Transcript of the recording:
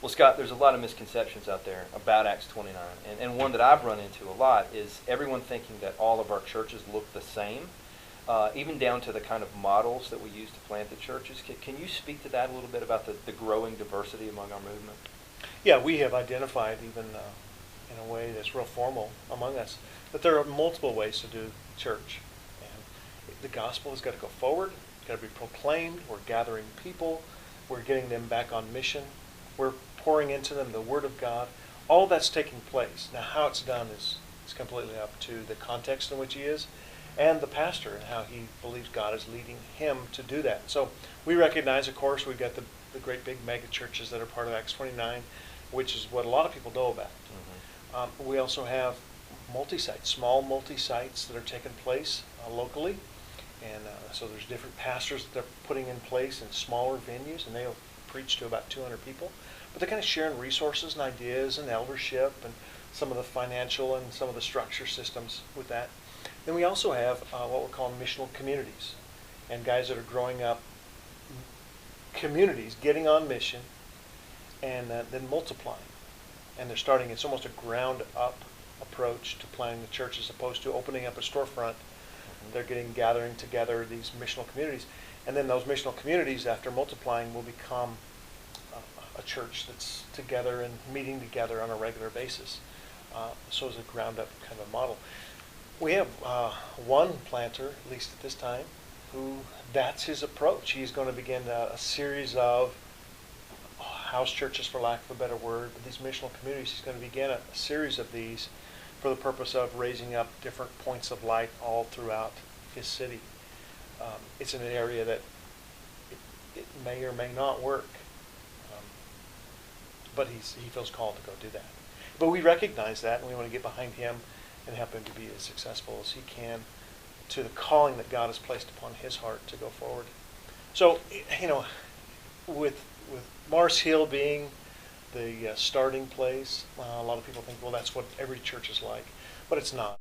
Well, Scott, there's a lot of misconceptions out there about Acts 29, and one that I've run into a lot is everyone thinking that all of our churches look the same, even down to the kind of models that we use to plant the churches. Can you speak to that a little bit about the growing diversity among our movement? Yeah, we have identified even in a way that's real formal among us that there are multiple ways to do church. And the gospel has got to go forward, it's got to be proclaimed. We're gathering people, we're getting them back on mission, we're pouring into them the Word of God. All that's taking place. Now, how it's done is completely up to the context in which he is and the pastor and how he believes God is leading him to do that. So we recognize, of course, we've got the great big mega churches that are part of Acts 29, which is what a lot of people know about. We also have multi-sites, small multi-sites that are taking place locally. And so there's different pastors that they're putting in place in smaller venues, and they'll preach to about 200 people. But they're kind of sharing resources and ideas and eldership and some of the financial and some of the structure systems with that. Then we also have what we're calling missional communities, and guys that are growing up communities, getting on mission, and then multiplying. And they're starting, it's almost a ground-up approach to planning the church as opposed to opening up a storefront. They're gathering together these missional communities. And then those missional communities, after multiplying, will become a church that's together and meeting together on a regular basis. So it's a ground-up kind of model. We have one planter, at least at this time, who that's his approach. He's going to begin a series of house churches, for lack of a better word, but these missional communities. He's going to begin a series of these for the purpose of raising up different points of light all throughout his city. It's in an area that it may or may not work, but he feels called to go do that. But we recognize that, and we want to get behind him and help him to be as successful as he can to the calling that God has placed upon his heart to go forward. So, with Mars Hill being the starting place, a lot of people think, well, that's what every church is like, but it's not.